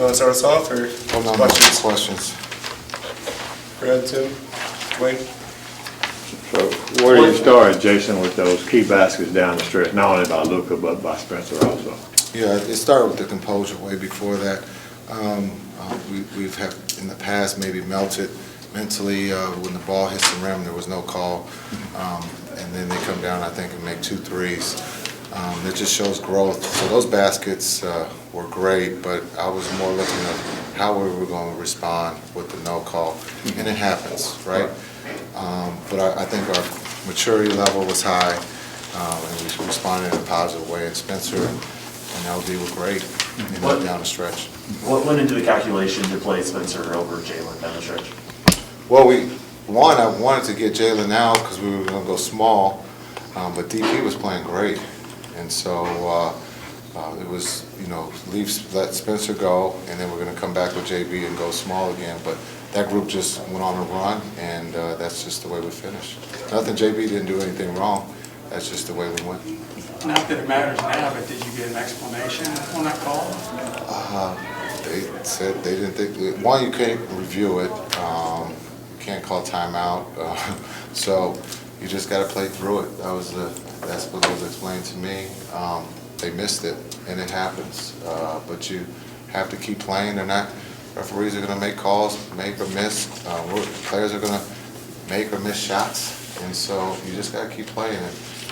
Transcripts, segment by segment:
want to start us off, or questions? Go ahead, Tim. Wayne. So where do you start, Jason, with those key baskets down the stretch, not only by Luka, but by Spencer also? Yeah, it started with the composure way before that. We've have in the past maybe melted mentally when the ball hits the rim, there was no call. And then they come down, I think, and make 2 threes. It just shows growth. So those baskets were great, but I was more looking at how we were going to respond with the no call. And it happens, right? But I think our maturity level was high, and we responded in a positive way. And Spencer and LD were great down the stretch. What went into the calculation to play Spencer over Jalen down the stretch? Well, I wanted to get Jalen out because we were going to go small, but DP was playing great. And so it was, let Spencer go, and then we're going to come back with JB and go small again. But that group just went on a run, and that's just the way we finished. Nothing, JB didn't do anything wrong. That's just the way we went. Not that it matters now, but did you get an explanation on that call? They said they didn't think, one, you can't review it. You can't call timeout. So you just got to play through it. That's what was explained to me. They missed it, and it happens. But you have to keep playing. Referees are going to make calls, make or miss. Players are going to make or miss shots, and so you just got to keep playing.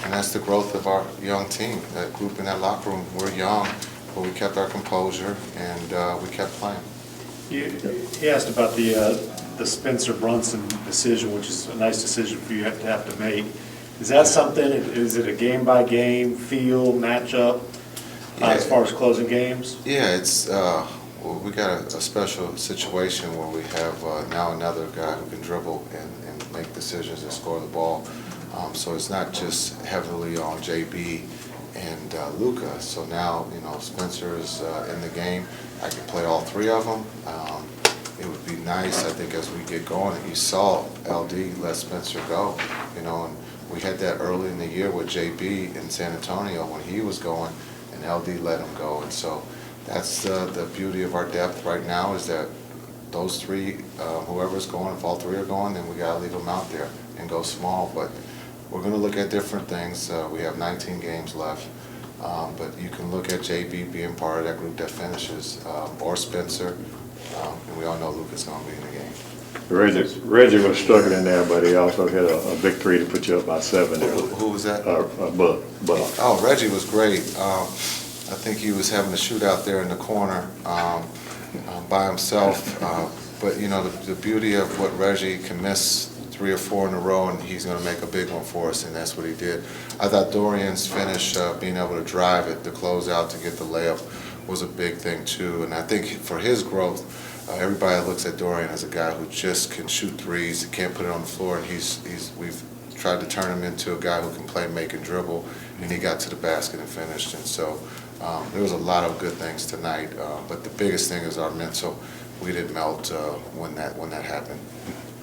And that's the growth of our young team. That group in that locker room, we're young, but we kept our composure and we kept playing. He asked about the Spencer Brunson decision, which is a nice decision for you to have to make. Is that something? Is it a game-by-game feel matchup as far as closing games? Yeah, it's we got a special situation where we have now another guy who can dribble and make decisions and score the ball. So it's not just heavily on JB and Luka. So now Spencer is in the game. I can play all 3 of them. It would be nice, I think, as we get going. You saw LD let Spencer go, and we had that early in the year with JB in San Antonio when he was going, and LD let him go. And so that's the beauty of our depth right now, is that those 3, whoever's going, if all 3 are going, then we got to leave them out there and go small. But we're going to look at different things. We have 19 games left. But you can look at JB being part of that group that finishes, or Spencer. And we all know Luka's going to be in the game. Reggie was struggling there, but he also hit a big 3 to put you up by 7 there. Who was that? Buck. Oh, Reggie was great. I think he was having a shootout there in the corner by himself. But the beauty of what Reggie can miss 3 or 4 in a row, and he's going to make a big one for us, and that's what he did. I thought Dorian's finish, being able to drive it, the closeout to get the layup, was a big thing too. And I think for his growth, everybody looks at Dorian as a guy who just can shoot threes, can't put it on the floor, and we've tried to turn him into a guy who can play, make, and dribble, and he got to the basket and finished. And so there was a lot of good things tonight, but the biggest thing is our mental. We didn't melt when that happened.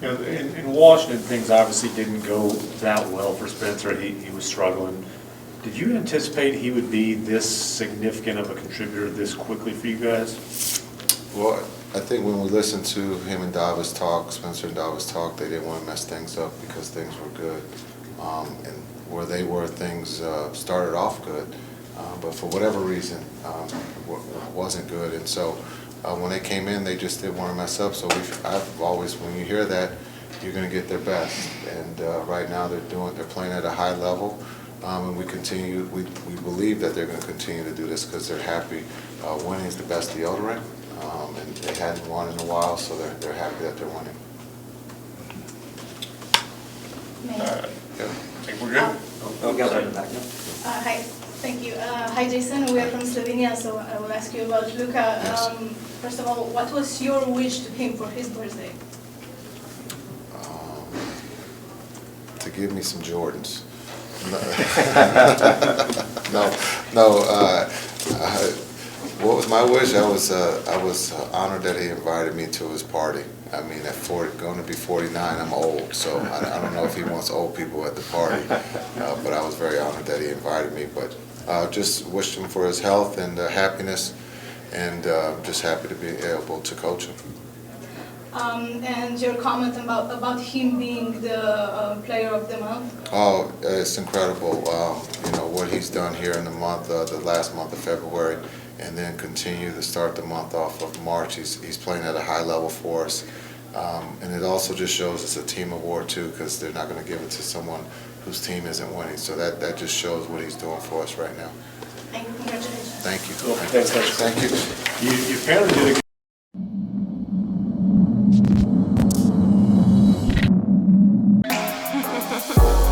In Washington, things obviously didn't go that well for Spencer. He was struggling. Did you anticipate he would be this significant of a contributor this quickly for you guys? Well, I think when we listened to him and Davis talk, Spencer and Davis talk, they didn't want to mess things up because things were good. And where they were, things started off good. But for whatever reason, it wasn't good. And so when they came in, they just didn't want to mess up. So I've always, when you hear that, you're going to get their best. And right now they're playing at a high level. And we believe that they're going to continue to do this because they're happy. Winning is the best deodorant. And they hadn't won in a while, so they're happy that they're winning. I think we're good. Hi, thank you. Hi, Jason. We are from Slovenia, so I will ask you about Luka. Yes. First of all, what was your wish to him for his birthday? To give me some Jordans. No. What was my wish? I was honored that he invited me to his party. I mean, at 40, going to be 49, I'm old, so I don't know if he wants old people at the party. But I was very honored that he invited me. But just wished him for his health and happiness, and just happy to be able to coach him. And your comment about him being the player of the month? Oh, it's incredible, what he's done here in the last month of February, and then continue to start the month off of March. He's playing at a high level for us. And it also just shows it's a team award too, because they're not going to give it to someone whose team isn't winning. So that just shows what he's doing for us right now. Thank you, congratulations. Thank you. Cool. Thanks, Coach. Thank you. You apparently did a Ha ha ha.